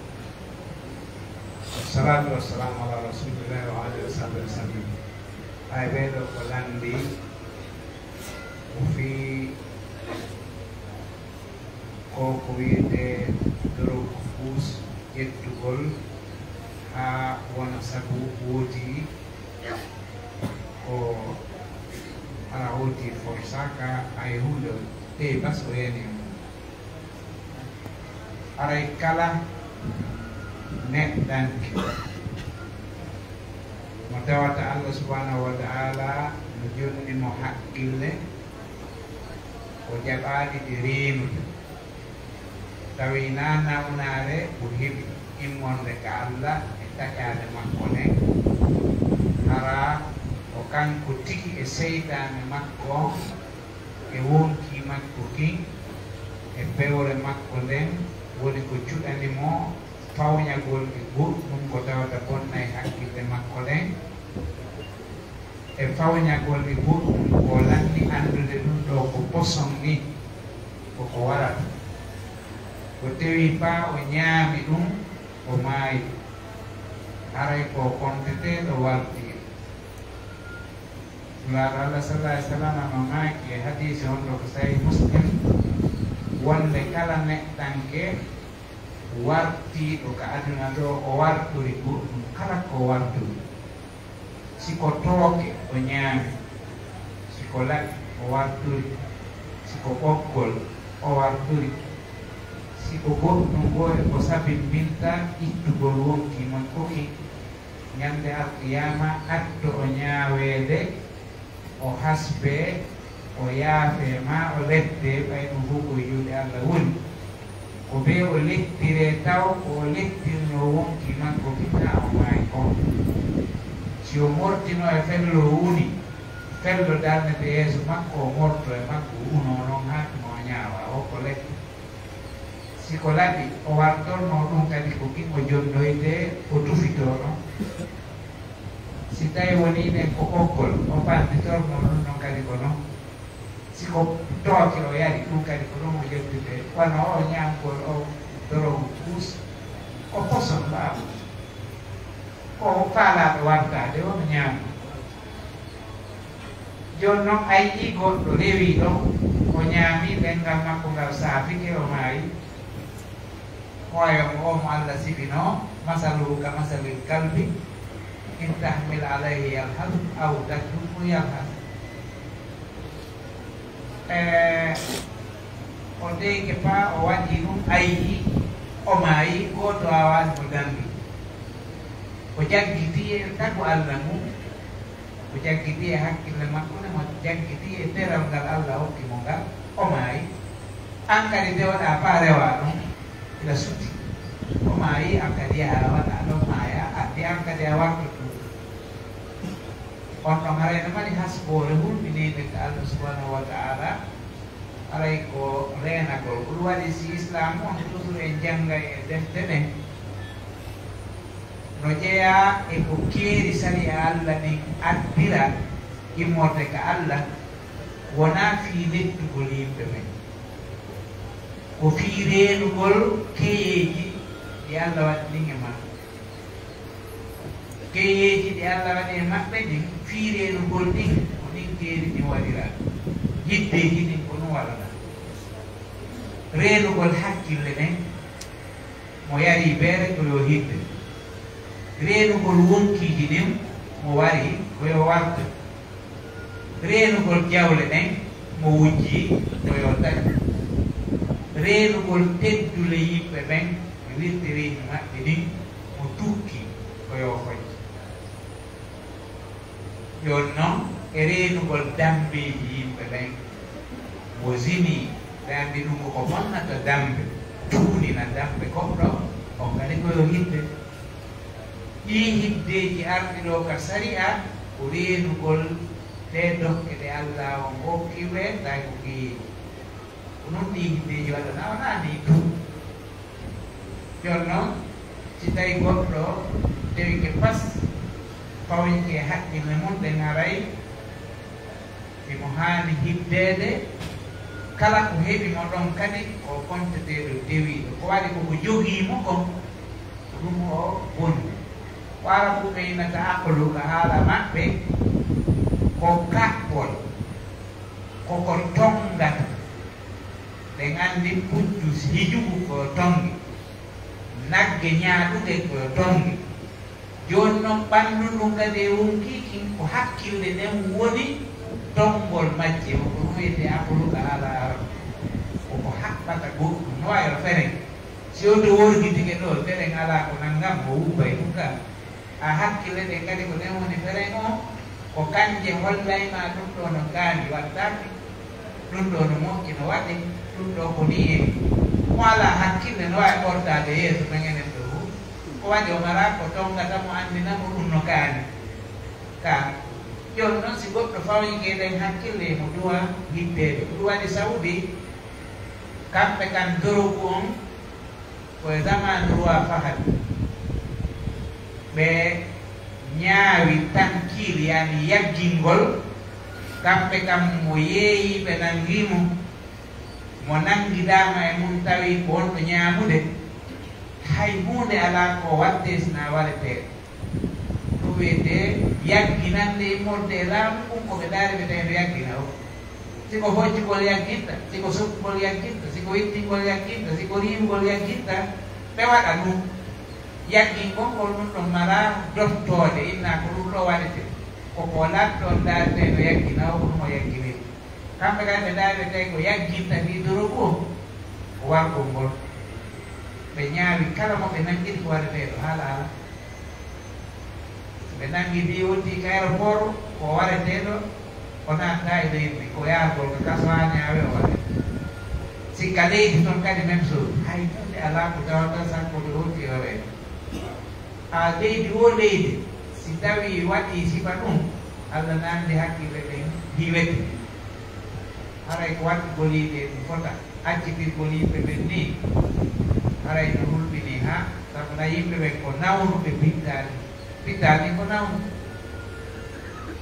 Wassalatu wassalamu ala rasulillah wa alihi wasallam. Ay bedo ko landi ufi ko wiyete doro fus yettugol ha wona sabu woti ko ala woti forsaka ay hundo te baso yeni aray kala neɗɗanke mo tawata Allah subhanahu wa ta'ala mo jonni mo haqqille o jaɓaɗi ɗi renude tawi na nawnare o heɓi immonde ka Allah e taƴade makko nden hara o kanko tigi e seytane makko e wonki makko kin e bewre makko nden woni ko cuɗanimo fawñagol e goɗɗum ko tawata bonna e hakkille makko nden e fawñagol e goɗɗum ko lanni andude ɗum ɗo ko poson ni koko warata ko tewi fa o ñaami ɗum o maayi haray ko konteteɗo warti laaɗo Allah sallallahu alaihi wasallam no maaki e hadise on ɗo ko Sahih Muslim wonde kala neɗɗanke wartiɗo ka aduna ɗo o wartori goɗɗum kala ko warturi siko tooke o ñaami siko laɓi o warturi siko ɓoggol o warturi siko goɗɗum bo e ko sabimbinta ittugol wonki makko ki ñande alqiyama addo o ñaaweede o hasbe o yaafe ma o ledde ɓayno fof ko juuɗe Allah woni ko be o lettire taw ko o lettirno wonki makko fita o maayi kon si o mortino e fello woni fello darnete yeeso makko o morto e makko uno noon hakkimo o ñaawa o ko letti siko laɓi o wartorno ɗum kadi ko kinmo jonnoyde o tufitono si tawi woni ɗen ko ɓoggol o ɓanditorno ɗum noon kadi ko noon siko tooke o yari ɗum kadi ko ɗum o jebtide wano o ñamgol o dorogo puus ko poson mbaawa ko faalaɓe wartade o ñaama joni noon ayi goɗɗo rewi ɗon o ñaami ɗengal makko ngal saafike o maayi hoyo mo omo Allah sibino masaluhu ka masalil kalbi in tahmil alayhi yalhas aw tatruku yalhas o deyke pa o waɗi ɗum ayi o maayi goto awani mo dambi o jaggiti e tagu Allah mum o jaggiti e hakkille makko ne mo jaggiti e teral ngal Allah hokki mo ngal o maayi an kadi nde waɗa pa rewa ɗum ila sutti o maayi an kadi a waɗa ɗon maaya addi an kadi a warto ɗum on ɗon harayno mari hasbore hulɓinede ko Allah subhanahu wa ta'ala aray ko renagol ko ɗum waɗi si islam on toujours en jangga e defte ɗen no jeeya e ko keeri sariya Allah ɗin addira immorde ka Allah wona fi lettugol yimɓe men ko fi reenugol keyeji ɗi Allah waɗi ɗin e maɓɓe keyeji ɗi Allah waɗi e maɓɓe ɗin fi reenugol ɗin ko ɗin keeri ɗin waɗira yiddeji ɗin ko ɗum waɗata reenugol hakkille ɗen mo yari beere ko yo hidde reenugol wonkiji ɗin mo wari koyo warta reenugol jawle ɗen mo wujji koyo taƴi reenugol teddule yimɓe ɓen e wirtereji maɓɓe ɗin mo tukki koyo hoƴƴi joni noon e reenugol dambeji yimɓe ɓen mo zini ɓe andi ɗum ko bonnata dambe tuunina dambe goɗɗo on kadi koyo hidde ɗi hiddeji arɗi ɗo ka sariya ko reenugol ɗe dokke ɗe Allah o hokkiɓe tawi ko keewi ko noon ɗi hiddeji waɗana wona ni tum joni noon si tawi goɗɗo tewike pas fawñike haqqille mum ɗen haray imo haani hiddede kala ko heɓimo ɗon kadi o konteteɗo dewiɗo ko waɗi koko jogiimo kon ko ɗum o bonni ko ara ɓuɓe inata aqlu ka haala maɓɓe ko kaɓɓol koko tongata ɓe gandi puccu hijugu ko tongi nagge ñaaɗude ko tongi joni noon ɓanndu ɗum kadi e wonkikin ko hakkille nden woni tongol majje ko ɗum wiyete aqlu ka haala arab koko haɓɓata goɗɗum no wayno feren si o to worgitike ɗo feren ala ko nanngam o wubbay ɗum ka a hakkille ɗe kadi ko nden woni feren o ko kanje hollayma ɗum ɗo no gaandi wattaki ɗum ɗo no moƴƴi no waɗi ɗum ɗo ko ni en mo ala hakkille no wawi ɓortade yeeso men enen ɗo ko waɗi o gara ko tongata mo andinamo ɗum no kaani ka joni noon si goɗɗo fawyi gueɗen hakkille mo duwa hibbede ɗum waɗi Saudi kamɓe kan dorogu on koye zaman roi Fahad ɓe ñaawi tankil yani yaggingol kamɓe kam mo yeeyi ɓe nangimo mo nangidama e mum tawi ko wonɗo ñaamude hay hunde ala ko watte sina waɗete ɗum wiyete yagginande immorde e laamu ɗum ko ɓe daari ɓe tawi no yaggina o siko hoccugol yaggitta siko sokkugol yaggitta siko yittingol yaggitta siko rimgol yaggitta ɓe waɗa ɗum yaggingol ngol ɗum ɗon mala doftode inna ko ɗum ɗo waɗete koko latɗon daarde no yaggina o ko ɗum o yaggini kamɓe kadi ɓe daari ɓe tawi ko yagginta ni dorogu o ko wargol ngol ɓe ñaawi kala mo ɓe nanngidi ko waɗeteɗo haala ala ɓe nanngidi wotti ka aéroport ko waɗeteɗo o natta e leydi ko yaagol ko kaso ha ñaawe o waɗe sikka leydi toon kadi même chose hay hunde ala ko tawata sakkode wotti o reedo ha leydi o leydi si tawi waɗi sifa ɗum Allah nandi hakkille ɗen hiwete haray ko waɗi goliɗe ɗum fota accitirgol yimɓe ɓen ni haray no hulɓini ha sabu na yimɓe ɓen ko nawnuɓe pittal ni ko nawnu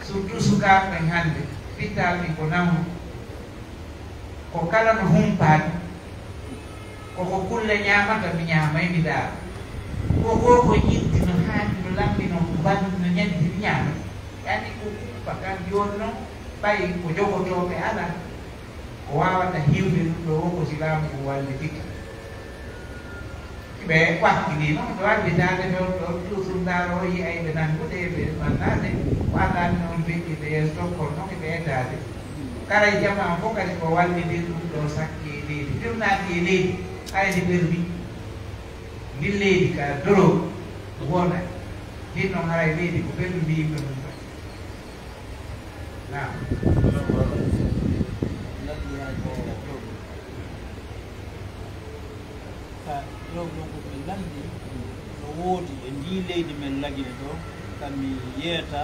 surtout sukaɓe ɓen hannde pittal ni ko nawnu ko kala no humpani koko kulle ñamata mi ñamay mi daara ko yitti no haani no lambi no bandu no ñandi mi ñama yani ko kuppa kan joni noon ɓayi ko jogotoɓe ala ko wawata hiwde ɗum ɗo wonko silamu ko walli tikka ɓe wakkili noon ɓe wallitade ɗon ɗo toujours ndaro yi ay ɓe nangude ɓe mannade ko allani noon beƴƴide yeeso tokkol noon ɓe etade kala jama fof kadi ko wallidir ɗum ɗo sakki e leydi firnaki e leydi hayde ɓermi ndi leydi ka doro wona hin noon haray leydi ko ɓermi mbi yimɓe mum ka nam ɗon ko ɓe landi no woodi e ndi leydi men lagine ɗo kammi yeeta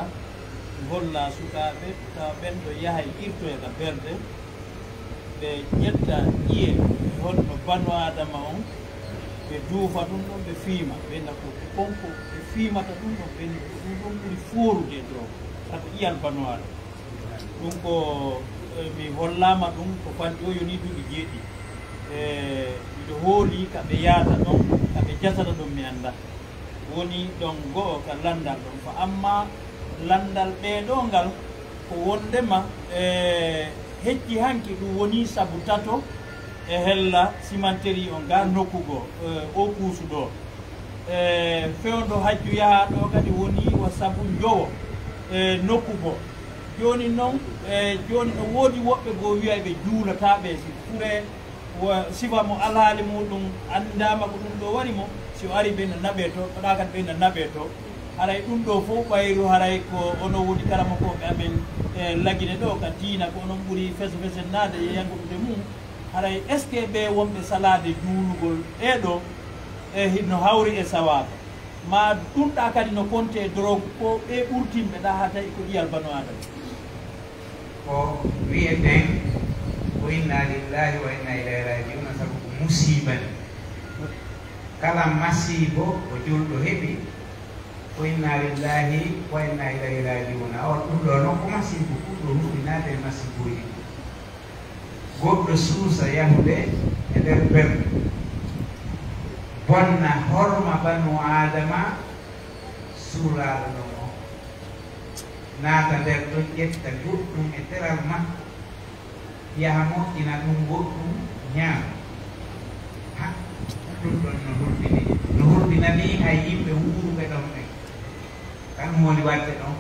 golla sukaɓe tawa ɓen ɗo yahay irtoyga berde ɓe ƴetta ƴiye holno banu adama on ɓe duufa ɗum ɗon ɓe fiima ɓenna ko konko ɓe fiimata ɗum ɗon ɓen ɗum ɗon ɓuri foorude e dow sabu ƴiyal banu adama ɗum ko mi hollama ɗum ko fanɗi o yoni duuɓi jeeɗi miɗo hooli kaɓe yaata ɗon kaɓe jasata ɗum mi annda woni ɗon go'o ka landal ɗon fa amma landal ɓeeɗo ngal ko wondema hecci hanki ɗum woni sabu tato e hella cimenterie o nga nokkugo o kuusu ɗo fewdo hajju yaha ɗo kadi woni o sabu jowo nokkugo joni noon joni no woodi woɓɓe goo wiya ɓe juulataɓe si fure sifa mo alhaali muɗum andama ko ɗum ɗo wari mo si o ari ɓeyna naɓe to ɗoɗa kadi ɓeyna naɓe to haray ɗum ɗo fof ɓayru haray ko ono woni karama koɓe amen lagine ɗo ka diina ko onon ɓuuri fese fesennade yeyangoɓude mum haray est ce que ɓe wonɓe salade juulugol ɗeɗo no hawri e sawaba ma ɗumɗa kadi no konte drogue ko ɓe ɓurtimɓe ɗa ha tawi ko ɗiyal banu adama ko wiyeten ko inna lillahi wa inna ilayhi rajiun sabu ko musiba ni kala masibo ko julɗo heeɓi ko inna lillahi wa inna ilayhi rajiun on ɗum ɗo noon ko masibo ɓurɗo huɗinade masiboji goɗɗo suusa yahude e nder ɓerde bonna horma banu adama suuraɗo ɗon o naata nder ɗon ƴetta goɗɗum e teral makko yaha moƴƴina ɗum goɗɗum ñaama ha ɗum ɗon no hulɓinani hay yimɓe wuuruɓe ɗon ɓe kan woni wadde ɗon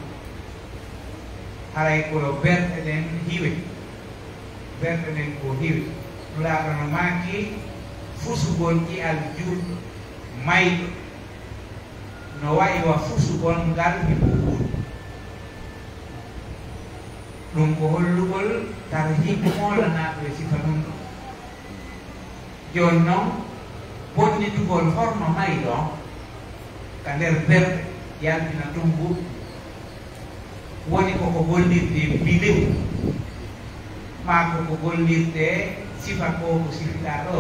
haray koyo berɗe ɗen hiwe berɗe ɗen ko hiwe ɗulaɗo no maaki fusugol ƴi'al julɗo mayɗo no wayi wa fusugol ngal himo wuuri ɗum ko hollugol tara himɓe molanaɓe sifa ɗum ɗo joni noon bonnitugol horno mayi ɗon ka nder berɗe yaltina tumbu woni koko gollirde bilew ma koko gollirde sifa ko sifiɗa ɗo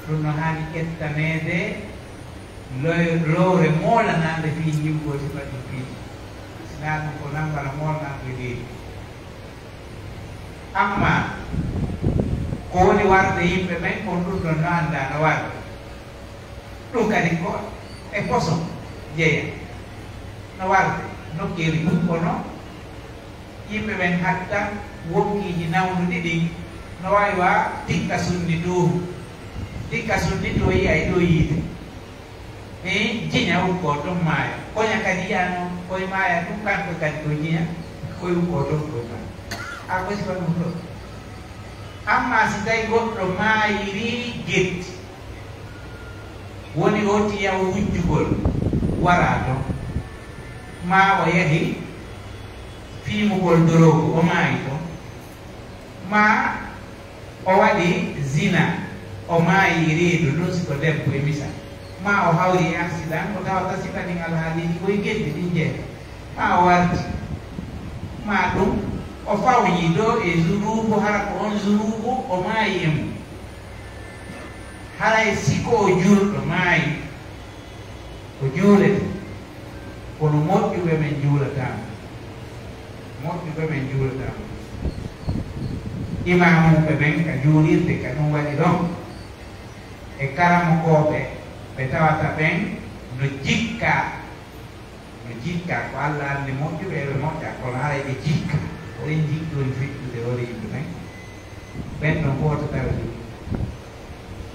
ɗum no hani ƴettanede lowre molanade fi yimgo sifa ɗi fiiji sina ɗum ko nambara molnaɓe ɗeɗi amma ko woni warde yimɓe ɓen kon ɗum ɗon no anda no warde ɗum kadi ko e poson jeeya no warde nokkiri ɗum kono yimɓe ɓen hatta wokkiji nawnuɗi ɗin no wawi wa tikka sunni to yiyay ɗo yiide mi jiña ukko ton maaya koña kadi yiya noon koye maaya ɗum kanko kadi ko jiña koye ukko ton ɗo maaya a ko sifa ɗum ɗo amma si tawi goɗɗo maayiri getti woni o tiyaw wujjugol wara ton ma o yahi fiimugol dorogo o maayi ton ma o waɗi zina o maayi reedu ɗum siko debbo e misal ma o hawri e accident ko tawata sifa ɗin alhaaliji koye geddi ɗin jeeya ma o warti ma ɗum o fawñi ɗo e zunubu hara ko on zunubu o maayi e mum haray siko o julɗo maayi ko juulete kono moƴƴuɓe men juulatama imamuɓe ɓen ka juulirde ka ɗum waɗi ɗon e karamokoɓe ɓe tawata ɓen no jikka ko Allah andi moƴƴuɓe eɓe moƴƴa kono haray ɓe jikka oɗen jikɗon fiɗɗude hore yimɓe ɓen ɓen ɗon goto tawa ɗum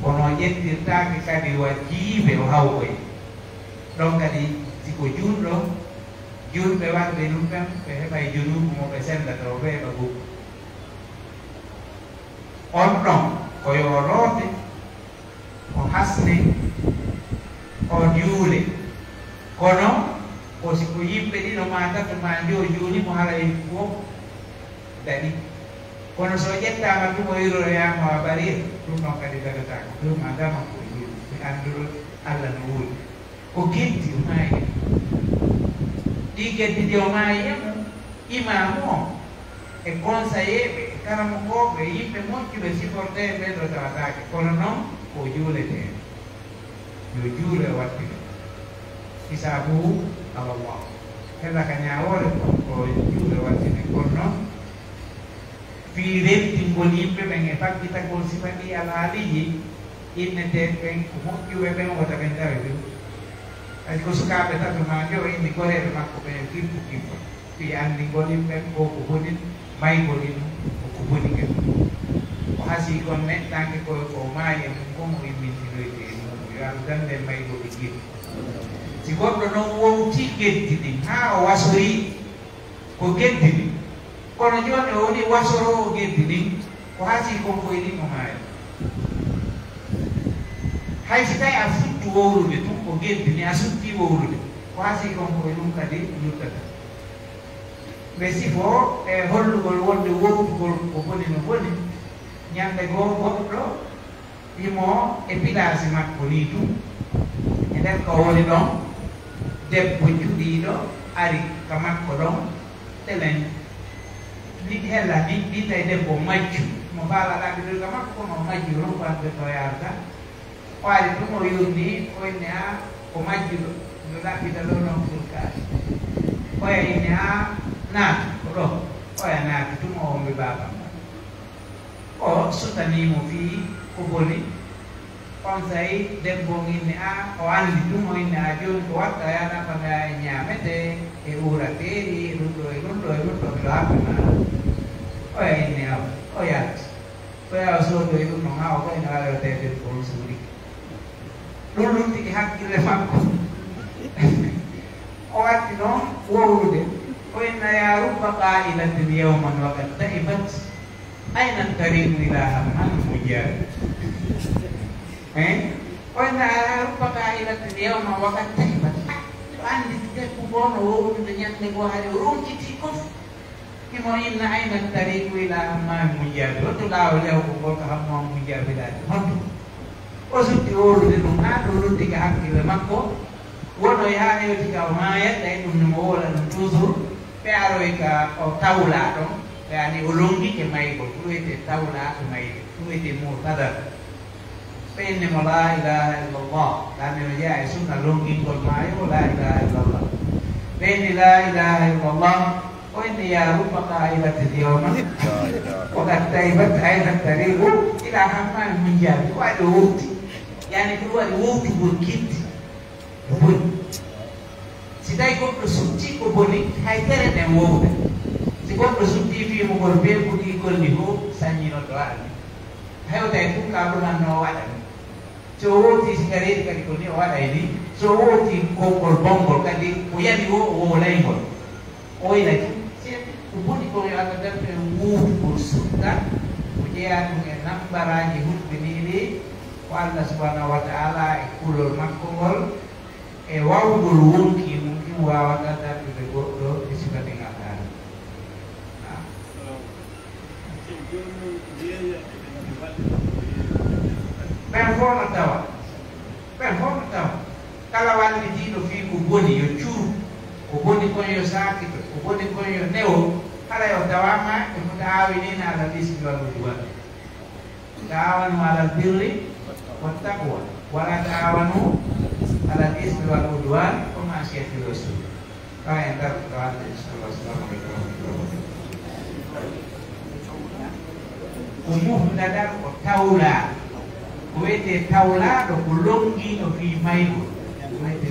kono ƴettirtake kadi wa jiiɓe o hawkoye ɗon kadi siko julɓe warɓe ɗum ɓen ɓe heɓay junubu mo ɓe sendata o ɓeeɓa goo on ɗon ko yo roote o hasne o juule kono ko siko yimɓe ɗiɗo ma tatu ma juuli mo haray fof daɗi kono so ƴettama ɗum o yiroroyama wa ɓarir ɗum ɗon kadi dagatako ɗum a dama ko juuli ɓe anduro Allah no wuuri ko geddi o maayi ɗi geddi ɗi o maayi emo imamu o e conseillé ɓe e karamokoɓe e yimɓe moƴƴuɓe supporté ɓe ɗo tawatake kono noon ko juulete yo juule wattino hisabu alallah hella ka ñawore ko juule wattine kono noon fi rentingol yimɓe ɓen e fakkitagol sifaɗi alhaaliji innete ɓen ko moƴƴuɓe ɓen wota ɓen tawi ɗum kadi ko sukaɓe tatu ma jo indi goreɓe makko ɓen kippu fi andigol yimɓen ko honi maygol inum koko honi ken o haasi kon neɗɗanke ko maayi e mum komo immintinoyde e mum yo Allah dande maygol e guiɗi si goɗɗo noon wowti geddi ɗin ha o wasori ko geddi ɗin kono joni o woni wasorowo geddi ɗin ko haasi kon koye ɗin o maayi hay si tawi a futti wowrude tun ko geddi ni a sutti wowrude ko haasi kon koye ɗum kadi luttata ɓe sifo e hollugol wonde wowtugol ko boni no boni ñande goo goɗɗo imo e pilasi makko ni tum e nder ko woni ɗon debbo juɗiɗo ari ka makko ɗon telen ni hella ni ɗita e debbo majju mo faalaɗaɓe ɗo ka makko kono majju rompande to yarta o ari tum o yurni o inni a ko majjuɗo no ɗaɓɓita ɗo noon fulkaari oya inni a naati ko ɗo oya naati tum o womɓe babam o sutanimo fii ko boni on sayi debbo inni a o andi tum o inni a joni ko watta yanafaga e ñamete e urateeri e ɗum ɗo e ɗum ɗo e ɗum ɗo miɗo haɓɓema oya inni a o yalti oya o soodo e ɗum ɗon ha o koyno waɗotede ko suuri ɗum ɗum tigi hakkille makko o watti noon wowrude o inna ya rubba qailatin yawman wa qad taibat ayna tariqu ila hamman mujab o inna ya rubba qailatin yawman wa qad taibat to andi debbo bono wowrude ñande go haade o ronkiti kof Kimo inna aina tariqu ila amma mujabi to lawo lew ko ko hammo mujabi dal honto o sutti o de dum na do diga hakkile makko wono ya e diga maya tay dum mo wala dum toujours pe aro ka o tawla do yani o longi ke may ko tuete tawla ko may tuete mo tada penne mo la ilaha illallah dan me ya sunna longi ko may o la ilaha illallah penne la ilaha illallah وإن يا رب قائلة اليوم وقد تيبت أين الطريق إلى حمام من جاب وأدوت يعني كل واحد ووت بالكيت بون سيداي كم رسوتي كبوني هاي ترى نموت سيكون رسوتي في مقربين كودي كل نهو سانينو دوار هاي وتاي كم كابونا نواد cowoti sigaret kadi koni wada ini cowoti kokol bongol kadi kuyani wo laingol oi lagi ubuni ko ya ka dape wu kursuka ujian mengenam baraji hud binili wa Allah subhanahu wa ta'ala ikulul makul wawul wunki mungkin wa wata dape begodo disibat ingatan performa tawa kala wali dino fi ubuni yo churu ubuni ko yo sakit ubuni ko yo neo kala yo dawama e mutaawinina ala ismi wal udwan ta'awanu ala birri wat taqwa wa la ta'awanu ala ismi wal udwan wa ma'siyatir rasul kaya entar doa sallallahu alaihi wasallam umuh dadar ko taula kuwete taula do kulongi no fi maigo kuwete